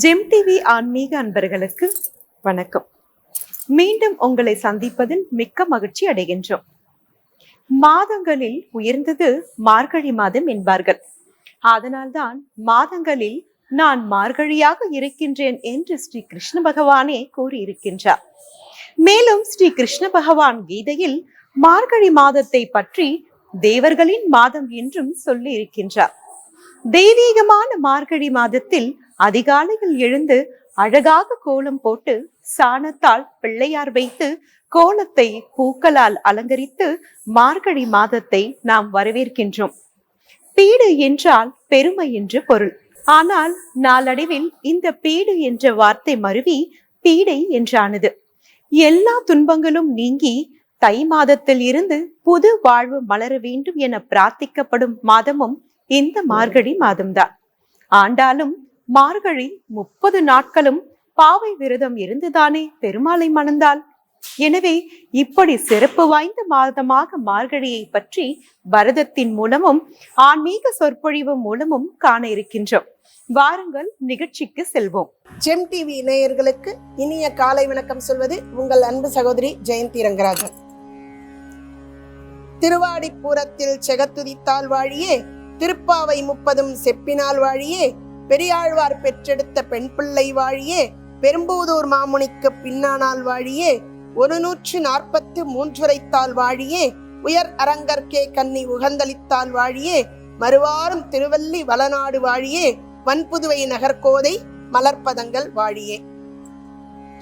GeM TV ஆன்மீக அன்பர்களுக்கு வணக்கம். மீண்டும் உங்களை சந்திப்பதில் மிக்க மகிழ்ச்சி அடைகின்றோம். மாதங்களில் உயர்ந்தது மார்கழி மாதம் என்பார்கள். அதனால்தான் மாதங்களில் நான் மார்கழியாக இருக்கின்றேன் என்று ஸ்ரீ கிருஷ்ண பகவானே கூறியிருக்கின்றார். மேலும் ஸ்ரீ கிருஷ்ண பகவான் கீதையில் மார்கழி மாதத்தை பற்றி தேவர்களின் மாதம் என்றும் சொல்லி இருக்கின்றார். தெய்வீகமான மார்கழி மாதத்தில் அதிகாலையில் எழுந்து அழகாக கோலம் போட்டு சாணத்தால் பிள்ளையார் வைத்து கோலத்தை பூக்களால் அலங்கரித்து மார்கழி மாதத்தை நாம் வரவேற்கின்றோம். பீடு என்றால் பெருமை என்று பொருள். ஆனால் நாளடைவில் இந்த பீடு என்ற வார்த்தை மருவி பீடை என்றானது. எல்லா துன்பங்களும் நீங்கி தை மாதத்தில் இருந்து புது வாழ்வு மலர வேண்டும் என பிரார்த்திக்கப்படும் மாதமும் இந்த மார்கழி மாதம்தான். ஆண்டாலும் மார்கழி 30 நாட்களும் பாவை விரதம் இருந்துதானே பெருமாளை மணந்தாள். எனவே இப்படி சிறப்பு வாய்ந்த மாதமாக மார்கழியை பற்றி பரதத்தின் மூலமும் ஆன்மீக சொற்பொழிவு மூலமும் காண இருக்கின்றோம். வாருங்கள், நிகழ்ச்சிக்கு செல்வோம். ஜெம் டிவி நேயர்களுக்கு இனிய காலை வணக்கம் சொல்வது உங்கள் அன்பு சகோதரி ஜெயந்தி ரங்கராஜன். திருவாடிப்பூரத்தில் செகத்துதித்தால் வாழியே, திருப்பாவை 30 செப்பினால் வாழியே, பெரியாழ்வார் பெற்றெடுத்த பெண் பிள்ளை வாழியே, பெரும்பூதூர் மாமுனிக்கு பின்னானால் வாழியே, 143 வாழியே, உயர் அரங்கற்கே கன்னி உகந்தளித்தால் வாழியே, மறுவாரும் திருவல்லி வளநாடு வாழியே, வன்புதுவை நகர்கோதை மலர்பதங்கள் வாழியே.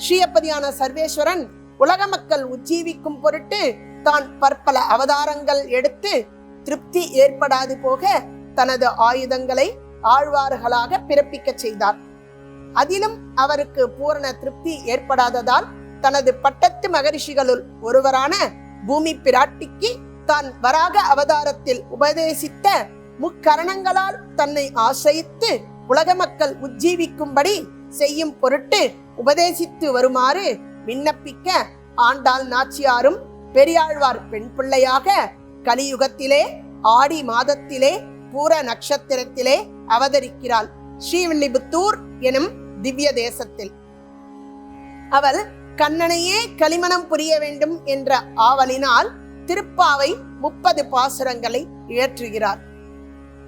ஸ்ரீயப்பதியான சர்வேஸ்வரன் உலக மக்கள் உஜ்ஜீவிக்கும் பொருட்டு தான் பற்பல அவதாரங்கள் எடுத்து திருப்தி ஏற்படாது போக தனது ஆயுதங்களை ஆழ்வார்களாக பிறப்பிக்க செய்தார். அதிலும் அவருக்கு பூரண திருப்தி ஏற்படாததால் தனது பட்டத்து மகரிஷிகளுள் ஒருவரான பூமி பிராட்டிக்கு தான் வராக அவதாரத்தில் உபதேசித்த முக்கரணங்களால் தன்னை ஆசிரித்து உலக மக்கள் உஜ்ஜீவிக்கும்படி செய்யும் பொருட்டு உபதேசித்து வருமாறு விண்ணப்பிக்க ஆண்டாள் நாச்சியாரும் பெரியாழ்வார் பெண் பிள்ளையாக கலியுகத்திலே ஆடி மாதத்திலே பூர நட்சத்திரத்திலே அவதரிக்கிறாள் ஸ்ரீவில்லிபுத்தூர் எனும் திவ்ய தேசத்தில். அவள் கண்ணனையே களிமணம் புரிய வேண்டும் என்ற ஆவலினால் திருப்பாவை 30 பாசுரங்களை இயற்றுகிறார்.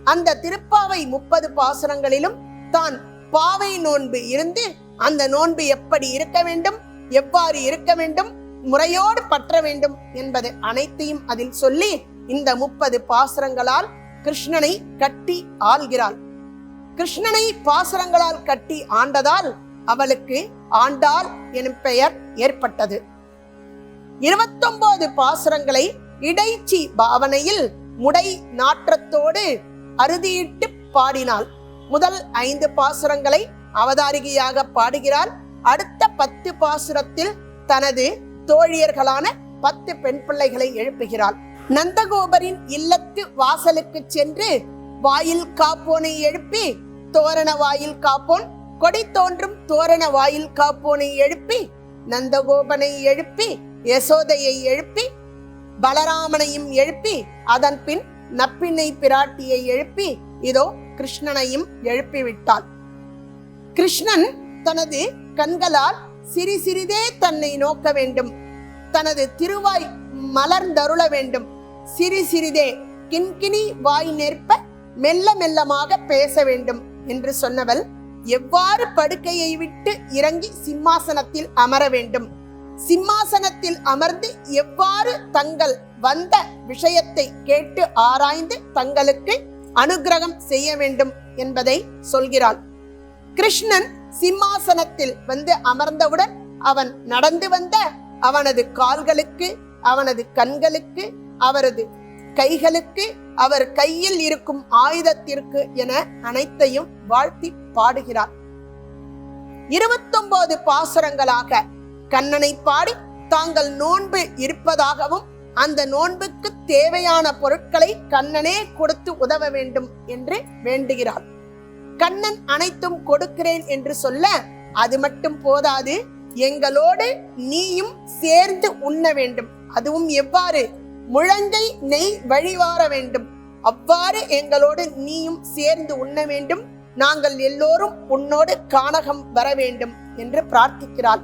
அந்த திருப்பாவை 30 பாசுரங்களிலும் தான் பாவை நோன்பு இருந்து அந்த நோன்பு எப்படி இருக்க வேண்டும், எவ்வாறு இருக்க வேண்டும், முறையோடு பற்ற வேண்டும் என்பது அனைத்தையும் அதில் சொல்லி இந்த 30 பாசுரங்களால் கிருஷ்ணனை கட்டி ஆள்கிறாள். கிருஷ்ணனை பாசுரங்களால் கட்டி ஆண்டதால் அவளுக்கு ஆண்டாள் எனும் பெயர் ஏற்பட்டது. 29 பாசுரங்களை இடைச்சி பாவனையில் முடை நாற்றத்தோடு அறுதியிட்டு பாடினாள். முதல் 5 பாசுரங்களை அவதாரிகையாக பாடுகிறாள். அடுத்த 10 பாசுரத்தில் தனது தோழியர்களான 10 பெண் பிள்ளைகளை எழுப்புகிறாள். நந்தகோபரின் இல்லத்து வாசலுக்கு சென்று வாயில் காப்போனை எழுப்பி, தோரண வாயில் காப்போன் கொடி தோன்றும் தோரண வாயில் காப்போனை எழுப்பி, நந்தகோபனை எழுப்பி, யசோதையை எழுப்பி, பலராமனையும் எழுப்பி, அதன் பின் நப்பிண்ணை பிராட்டியை எழுப்பி, இதோ கிருஷ்ணனையும் எழுப்பிவிட்டாள். கிருஷ்ணன் தனது கண்களால் சிறிதே தன்னை நோக்க வேண்டும், தனது திருவாய் மலர்ந்தருள வேண்டும், சிறிதே கிண்கிணி வாய் நேர்ப்ப மெல்ல மெல்லமாக பேச வேண்டும் என்று சொன்னவள் எவ்வாறு படுக்கையை விட்டு இறங்கி சிம்மாசனத்தில் அமர வேண்டும், சிம்மாசனத்தில் அமர்ந்து எவ்வாறு தங்கள் வந்த விஷயத்தை கேட்டு ஆராய்ந்து தங்களுக்கு அனுகிரகம் செய்ய வேண்டும் என்பதை சொல்கிறாள். கிருஷ்ணன் சிம்மாசனத்தில் வந்து அமர்ந்தவுடன் அவன் நடந்து வந்த அவனது கால்களுக்கு, அவனது கண்களுக்கு, அவரது கைகளுக்கு, அவர் கையில் இருக்கும் ஆயுதத்திற்கு என அனைத்தையும் வாழ்த்தி பாடுகிறார். 29 பாசுரங்களாக கண்ணனை பாடி தாங்கள் நோன்பு இருப்பதாகவும் அந்த நோன்புக்கு தேவையான பொருட்களை கண்ணனே கொடுத்து உதவ வேண்டும் என்று வேண்டுகிறார். கண்ணன் அனைத்தும் கொடுக்கிறேன் என்று சொல்ல அது மட்டும் போதாது, எங்களோடு நீயும் சேர்ந்து உண்ண வேண்டும், அதுவும் எவ்வாறு, முழங்கை நெய் வழிவார வேண்டும், அவ்வாறு எங்களோடு நீயும் சேர்ந்து உண்ண வேண்டும், நாங்கள் எல்லோரும் உன்னோடு கானகம் வர வேண்டும் என்று பிரார்த்திக்கிறாள்.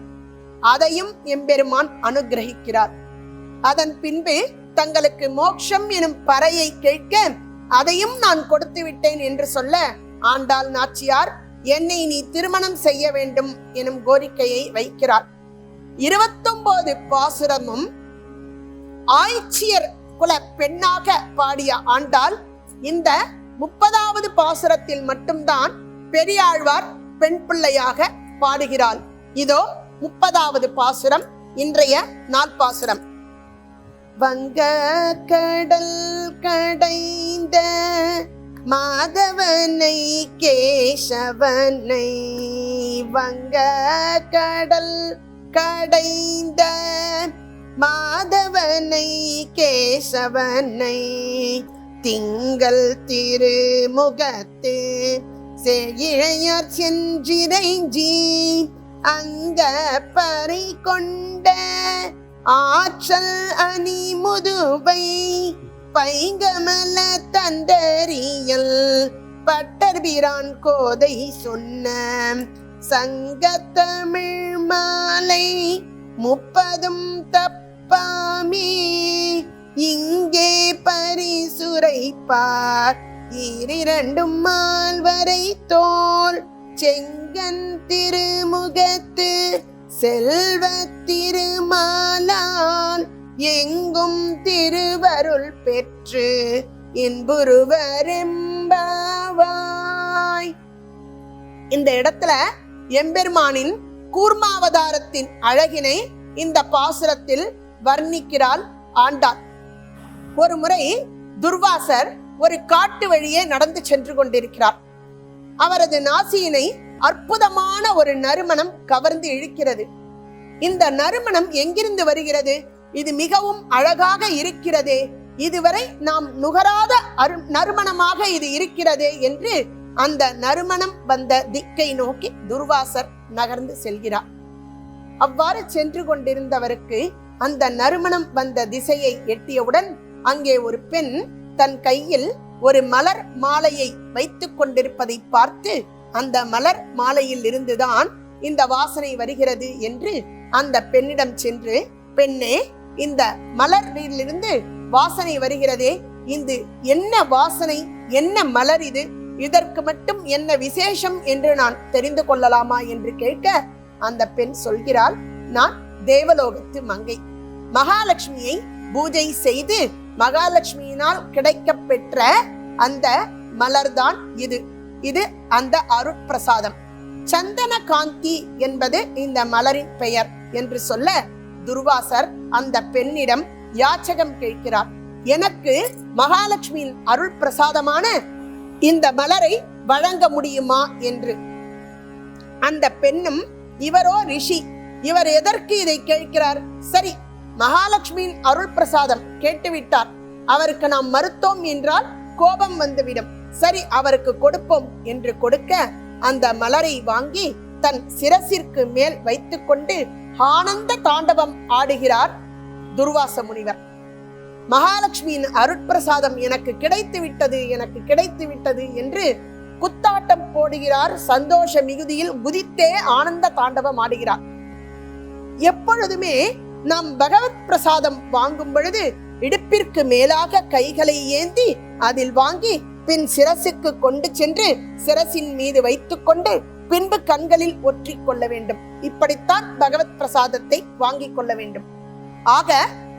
அதையும் எம்பெருமான் அனுகிரகிக்கிறார். அதன் பின்பு தங்களுக்கு மோட்சம் எனும் பறையை கேட்க அதையும் நான் கொடுத்து விட்டேன் என்று சொல்ல ஆண்டாள் நாச்சியார் என்னை நீ திருமணம் செய்ய வேண்டும் எனும் கோரிக்கையை வைக்கிறார். 29 பாசுரமும் ஆய்ச்சியர் குல பெண்ணாக பாடிய ஆண்டாள் இந்த 30வது பாசுரத்தில் மட்டும்தான் பெரியாழ்வார் பெண் பிள்ளையாக பாடுகிறாள். இதோ 30வது பாசுரம், இன்றைய நாள்பாசுரம். வங்க கடல் கடைந்த மாதவனை கேசவனை, வங்க கடல் கடைந்த மாதவனை கேசவனை, திங்கள் திருமுகத்து செய்யார் சென்றிரைஞ்சி அங்க பறி கொண்ட ஆற்றல் அணி முதுவை, பைங்கமல தந்தரியல் பட்டர்பிரான் கோதை சொன்ன சங்கத்தமிழ் மாலை 30 தப்பாமே, இங்கே பரிசுரைப்பார் 2 மால்வரை தோல் செங்கன் திருமுகத்து செல்வ திருமாலால் எங்கும் திருவருள் பெற்று இன்புருவரெம்பாவாய். இந்த இடத்துல எம்பெருமானின் கூர்மாவதாரத்தின் அழகினை இந்த பாசுரத்தில் வர்ணிக்கிறாள் ஆண்டாள். ஒரு முறை துர்வாசர் ஒரு காட்டு வழியே நடந்து சென்று கொண்டிருக்கிறார். அவரது நாசியினை அற்புதமான ஒரு நறுமணம் கவர்ந்து இழுக்கிறது. இந்த நறுமணம் எங்கிருந்து வருகிறது? இது மிகவும் அழகாக இருக்கிறதே, இதுவரை நாம் நுகராத நறுமணமாக இது இருக்கிறதே என்று அந்த நறுமணம் வந்த திக்கை நோக்கி துர்வாசர் நகர்ந்து செல்கிறார். அவ்வாறு சென்று கொண்டிருந்தவருக்கு அந்த நறுமணம் வந்த திசையை எட்டியவுடன் அங்கே ஒரு பெண் தன் கையில் ஒரு மலர் மாலையை வைத்துக் கொண்டிருப்பதை பார்த்து அந்த மலர் மாலையில் இருந்துதான் இந்த வாசனை வருகிறது என்று அந்த பெண்ணிடம் சென்று, பெண்ணே, இந்த மலரிலிருந்து வாசனை வருகிறதே, இது என்ன வாசனை, என்ன மலர் இது, இதற்கு மட்டும் என்ன விசேஷம் என்று நான் தெரிந்து கொள்ளலாமா என்று கேட்க அந்த பெண் சொல்கிறாள், நான் தேவலோகத்து மங்கை, மகாலட்சுமியை பூஜை செய்து மகாலட்சுமியினால் கிடைக்க பெற்ற அந்த மலர்தான் இது. இது அந்த அருட்பிரசாதம். சந்தன காந்தி என்பது இந்த மலரின் பெயர் என்று சொல்ல துர்வாசர் அந்த பெண்ணிடம் யாச்சகம் கேட்கிறார். எனக்கு மகாலட்சுமியின் அருள் பிரசாதமான இந்த மலரை வழங்க முடியுமா என்று. அந்த பெண்ணும், இவரோ ரிஷி, இவர் எதற்கு இதை கேட்கிறார்? சரி, மகாலட்சுமியின் அருள் பிரசாதம் கேட்டுவிட்டார், அவருக்கு நாம் மறுத்தோம் என்றால் கோபம் வந்துவிடும், சரி அவருக்கு கொடுப்போம் என்று கொடுக்க அந்த மலரை வாங்கி தன் சிரசிற்கு மேல் வைத்துக் கொண்டு ஆனந்த தாண்டவம் ஆடுகிறார் துர்வாச முனிவர். மகாலட்சுமியின் அருட்பிரசாதம் எனக்கு கிடைத்து விட்டது, எனக்கு கிடைத்து விட்டது என்று குத்தாட்டம் போடுகிறார். சந்தோஷ மிகுதியில் குதித்தே ஆனந்த தாண்டவம் ஆடுகிறார். எப்பொழுதுமே நாம் பகவத் பிரசாதம் வாங்கும் பொழுது இடுப்பிற்கு மேலாக கைகளை ஏந்தி அதில் வாங்கி பின் சிரசுக்கு கொண்டு சென்று சிரசின் மீது வைத்துக் கொண்டு பின்பு கண்களில் ஒற்றிக் கொள்ள வேண்டும். இப்படித்தான் பகவத் பிரசாதத்தை வாங்கிக் கொள்ள வேண்டும். ஆக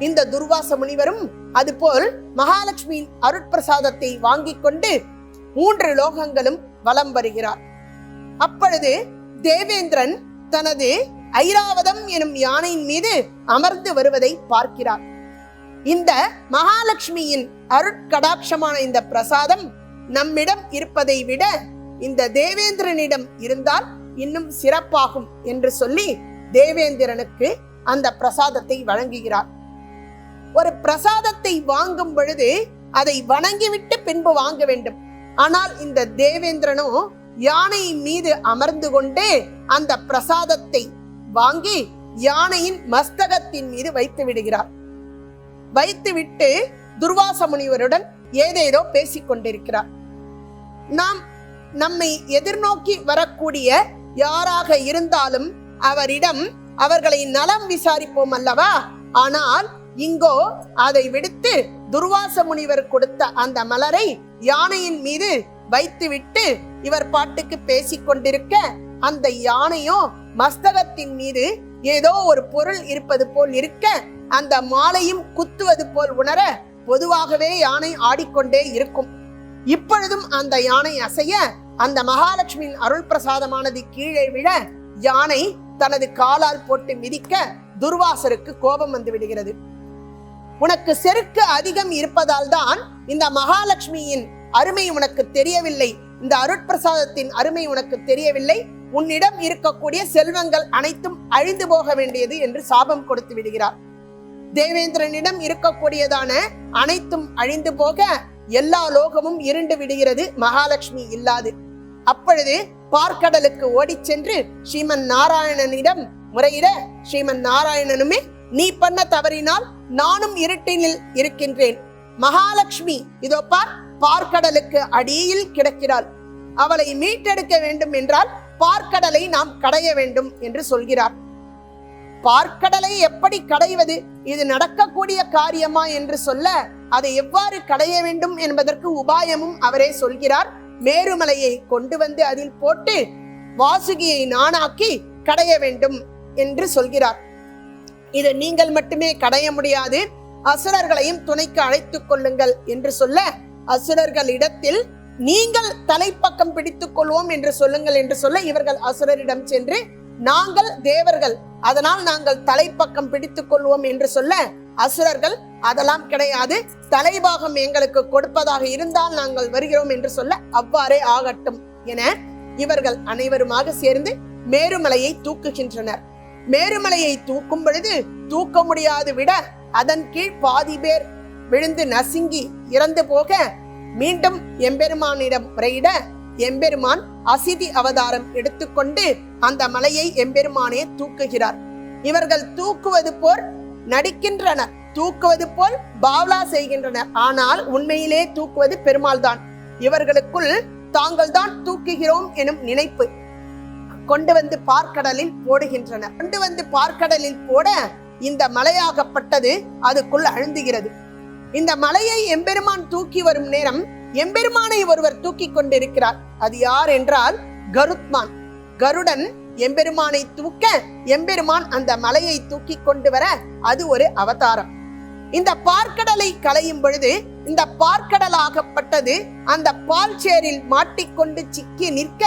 இந்த துர்வாச முனிவரும் அதுபோல் மகாலட்சுமியின் அருட்பிரசாதத்தை வாங்கிக் கொண்டு 3 லோகங்களும் வலம் வருகிறார். அப்பொழுது தேவேந்திரன் தனது ஐராவதம் எனும் யானையின் மீது அமர்ந்து வருவதை பார்க்கிறார். இந்த மகாலட்சுமியின் அருட்கடாட்சமான இந்த பிரசாதம் நம்மிடம் இருப்பதை விட இந்த தேவேந்திரனிடம் இருந்தால் இன்னும் சிறப்பாகும் என்று சொல்லி தேவேந்திரனுக்கு அந்த பிரசாதத்தை வழங்குகிறார். ஒரு பிரசாதத்தை வாங்கும் பொழுது அதை வணங்கிவிட்டு பின்பு வாங்க வேண்டும். ஆனால் இந்த தேவேந்திரனோ யானையின் மீது அமர்ந்து கொண்டு அந்த பிரசாதத்தை வாங்கி யானையின் மஸ்தகத்தின் மீது வைத்து விடுகிறார். வைத்துவிட்டு துர்வாச முனிவருடன் ஏதேதோ பேசிக் கொண்டிருக்கிறார். நாம் நம்மை எதிர்நோக்கி வரக்கூடிய யாராக இருந்தாலும் அவரிடம் அவர்களை நலம் விசாரிப்போம் அல்லவா? ஆனால் இங்கோ அதை விடுத்து துர்வாச முனிவர் கொடுத்த அந்த மலரை யானையின் மீது வைத்துவிட்டு இவர் பாட்டுக்கு பேசிக் கொண்டிருக்க, அந்த யானையோ மஸ்தகத்தின் மீது ஏதோ ஒரு பொருள் இருப்பது போல் இருக்க, அந்த மாலையும் குத்துவது போல் உணர பொதுவாகவே யானை ஆடிக்கொண்டே இருக்கும். இப்பொழுதும் அந்த யானை அசைய, அந்த மகாலட்சுமியின் அருள் பிரசாதமானது கீழே விழ, யானை தனது காலால் போட்டு மிதிக்க துர்வாசருக்கு கோபம் வந்து விடுகிறது. உனக்கு செருக்கு அதிகம் இருப்பதால் தான் இந்த மகாலட்சுமியின் அருமை உனக்கு தெரியவில்லை, இந்த அருட்பிரசாதத்தின் அருமை உனக்கு தெரியவில்லை, உன்னிடம் இருக்கக்கூடிய செல்வங்கள் அனைத்தும் அழிந்து போக வேண்டியது என்று சாபம் கொடுத்து விடுகிறார். தேவேந்திரனிடம் இருக்கக்கூடியதான அனைத்தும் அழிந்து போக எல்லா லோகமும் இருண்டு விடுகிறது, மகாலட்சுமி இல்லாது. அப்பொழுது பார்க்கடலுக்கு ஓடி சென்று ஸ்ரீமன் நாராயணனிடம் முறையிட, ஸ்ரீமன் நாராயணனுமே நீ பண்ண தவறினால் நானும் இருட்டினில் இருக்கின்றேன், மகாலட்சுமி இதோ பார்க்கடலுக்கு அடியில் கிடக்கிறாள், அவளை மீட்டெடுக்க வேண்டும் என்றால் பார்க்கடலை நாம் கடைய வேண்டும் என்று சொல்கிறார். பார்க்கடலை எப்படி கடைவது, இது நடக்கக்கூடிய காரியமா என்று சொல்ல, அதை எவ்வாறு கடைய வேண்டும் என்பதற்கு உபாயமும் அவரே சொல்கிறார். மேருமலையை கொண்டு வந்து அதில் போட்டு வாசுகியை நானாக்கி கடைய வேண்டும் என்று சொல்கிறார். இதை நீங்கள் மட்டுமே கடைய முடியாது, அசுரர்களையும் துணைக்கு அழைத்துக் கொள்ளுங்கள் என்று சொல்ல, அசுரர்களிடத்தில் நீங்கள் தலைப்பக்கம் பிடித்துக் கொள்வோம் என்று சொல்லுங்கள் என்று சொல்ல, இவர்கள் அசுரரிடம் சென்று நாங்கள் தேவர்கள், அதனால் நாங்கள் தலைப்பக்கம் பிடித்துக் கொள்வோம் என்று சொல்ல, அசுரர்கள் அதெல்லாம் கிடையாது, தலைபாகம் எங்களுக்கு கொடுப்பதாக இருந்தால் நாங்கள் வருகிறோம் என்று சொல்ல, அவ்வாறே ஆகட்டும் என இவர்கள் அனைவருமாக சேர்ந்து மேருமலையை தூக்குகின்றனர். மேருமலையை தூக்கும் பொழுது தூக்க முடியாது விட, அதன் கீழ் பாதி பேர் விழுந்து நசுங்கி இறந்து போக, மீண்டும் எம்பெருமானிடம் முறையிட, எம்பெருமான் அசிதி அவதாரம் எடுத்துக்கொண்டு அந்த மலையை எம்பெருமானே தூக்குகிறார். இவர்கள் தூக்குவது போல் நடிக்கின்றனர், தூக்குவது போல் பாவ்லா செய்கின்றனர். ஆனால் உண்மையிலே தூக்குவது பெருமாள் தான். இவர்களுக்குள் தாங்கள் தான் தூக்குகிறோம் எனும் நினைப்பு. கொண்டு வந்து பார்க்கடலில் போடுகின்றனர். கொண்டு வந்து பார்க்கடலில் போட இந்த மலையாகப்பட்டது அதுக்குள் அழுந்துகிறது. இந்த மலையை எம்பெருமான் தூக்கி வரும் நேரம் எம்பெருமானை ஒருவர் தூக்கி கொண்டிருக்கிறார். அது யார் என்றால் கருத்மான். கருடன் எம்பெருமானை தூக்க, எம்பெருமான் அந்த மலையை தூக்கி கொண்டு வர அது ஒரு அவதாரம். இந்த பார்க்கடலை களையும் பொழுது இந்த பார்க்கடலாகப்பட்டது அந்த பால் சேரில் மாட்டிக்கொண்டு சிக்கி நிற்க,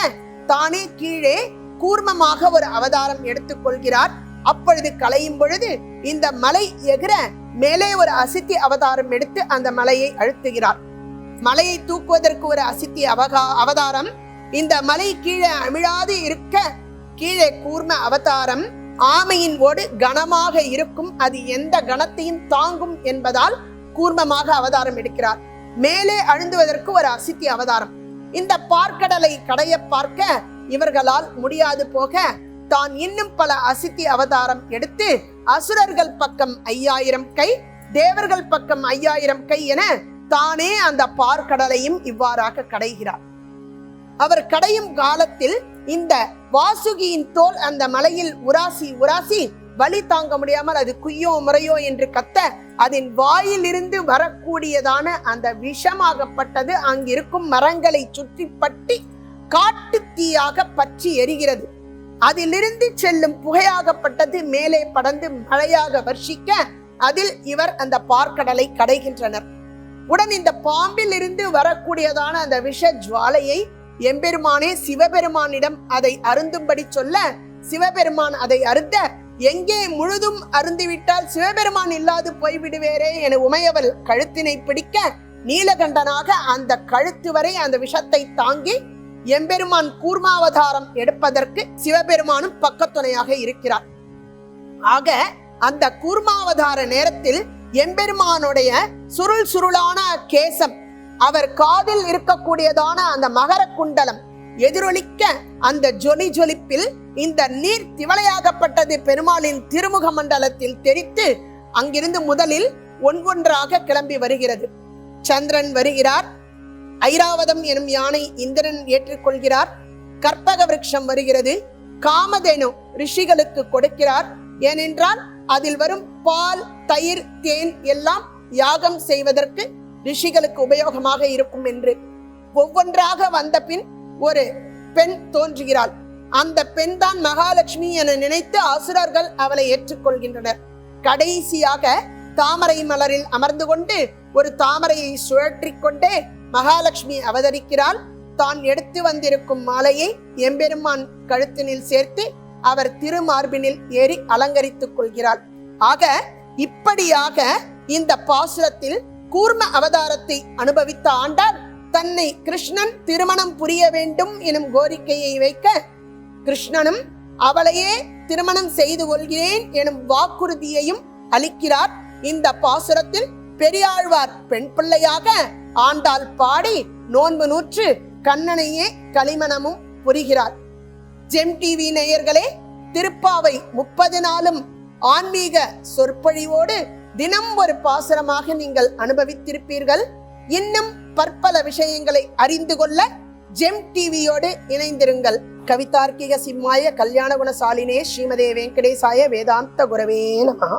தானே கீழே கூர்மமாக ஒரு அவதாரம் எடுத்துக்கொள்கிறார். அப்பொழுது களையும் பொழுது இந்த மலை எகிற மேலே ஒரு அசித்தி அவதாரம் எடுத்து அந்த மலையை அழுத்துகிறார். மலையை தூக்குவதற்கு ஒரு அசித்தி அவதாரம், இந்த மலை கீழே அமிழாது இருக்க கீழே கூர்ம அவதாரம். ஆமையின் ஓடு கனமாக இருக்கும், அது எந்த கணத்தையும் தாங்கும் என்பதால் கூர்மமாக அவதாரம் எடுக்கிறார். மேலே அழுந்துவதற்கு ஒரு அசித்தி அவதாரம். இந்த பார்க்கடலை கடைய பார்க்க இவர்களால் முடியாது போக, தான் இன்னும் பல அசித்தி அவதாரம் எடுத்து அசுரர்கள் பக்கம் 5000 கை, தேவர்கள் பக்கம் 5000 கை என தானே அந்த பார்க்கடலையும் இவ்வாறாக கடைகிறார். அவர் கடையும் காலத்தில் இந்த வாசுகியின் தோல் அந்த மலையில் உராசி உராசி வலி தாங்க முடியாமல் அது குய்யோ முறையோ என்று கத்த, அதன் வாயிலிருந்து வரக்கூடியதான அந்த விஷமாகப்பட்டது அங்கிருக்கும் மரங்களை சுற்றி பட்டி காட்டு தீயாக பற்றி எரிகிறது. அதிலிருந்து செல்லும் புகையாகப்பட்டது மேலே படர்ந்து மழையாக வர்ஷிக்க, அதில் இவர் அந்த பார்க்கடலை கடைகின்றனர். உடன் இந்த பாம்பில் இருந்து வரக்கூடியதான அந்த விஷ ஜுவாலையை எம்பெருமானே சிவபெருமானிடம் அதை அருந்தும்படி சொல்ல, சிவபெருமான் அதை அருந்த, எங்கே முழுதும் அருந்திவிட்டால் சிவபெருமான் இல்லாது போய்விடுவேரே என உமையவள் கழுத்தினை பிடிக்க, நீலகண்டனாக அந்த கழுத்து வரை அந்த விஷத்தை தாங்கி எம்பெருமான் கூர்மாவதாரம் எடுப்பதற்கு சிவபெருமானும் பக்கத்துணையாக இருக்கிறார். ஆக அந்த கூர்மாவதார நேரத்தில் எம்பெருமானுடைய சுருள் சுருளான கேசம், அவர் காதில் இருக்கக்கூடியதான அந்த மகர குண்டலம் எதிரொலிக்க, அந்த ஜொலி ஜொலிப்பில் இந்த நீர் திவளையாகப்பட்டது பெருமாளின் திருமுக மண்டலத்தில் தெரித்து அங்கிருந்து முதலில் ஒன்றொன்றாக கிளம்பி வருகிறது. சந்திரன் வருகிறார், ஐராவதம் எனும் யானை இந்திரன் ஏற்றுக்கொள்கிறார். கற்பக விருட்சம் வருகிறது. காமதேனு ரிஷிகளுக்கு கொடுக்கிறார். ஏனென்றால் அதில் வரும் பால், தயிர், தேன் எல்லாம் யாகம் செய்வதற்கு ரிஷிகளுக்கு உபயோகமாக இருக்கும் என்று. ஒவ்வொன்றாக வந்த பின் ஒரு பெண் தோன்றுகிறாள். அந்த பெண் தான் மகாலட்சுமி என நினைத்து அசுரர்கள் அவளை ஏற்றுக்கொள்கின்றனர். கடைசியாக தாமரை மலரில் அமர்ந்து கொண்டு ஒரு தாமரையை சுழற்றி கொண்டே மகாலட்சுமி அவதரிக்கிறாள். தான் எடுத்து வந்திருக்கும் மாலையை எம்பெருமான் கழுத்தினில் சேர்த்து அவர் திருமார்பினில் ஏறி அலங்கரித்துக் கொள்கிறாள். ஆக இப்படியாக இந்த பாசுரத்தில் கூர்ம அவதாரத்தை அனுபவித்த ஆண்டாள் தன்னை கிருஷ்ணன் திருமணம் புரிய வேண்டும் எனும் கோரிக்கையை வைக்க, கிருஷ்ணனும் அவளையே திருமணம் செய்து கொள்கிறேன் எனும் வாக்குறுதியையும் அளிக்கிறார். இந்த பாசுரத்தில் பெரியாழ்வார் பெண் பிள்ளையாக ஆண்டாள் பாடி நோன்பு நூற்று கண்ணனையே களிமணமும் புரிகிறார். ஜெம் டிவி நேயர்களே, திருப்பாவை 30 நாளும் ஆன்மீக சொற்பொழிவோடு தினம் ஒரு பாசுரமாக நீங்கள் அனுபவித்திருப்பீர்கள். இன்னும் பற்பல விஷயங்களை அறிந்து கொள்ள ஜெம் டிவியோடு இணைந்திருங்கள். கவிதார்க்கிக சிம்மாய கல்யாண குணசாலினே ஸ்ரீமதே வெங்கடேசாய வேதாந்த குரவே நமஹ.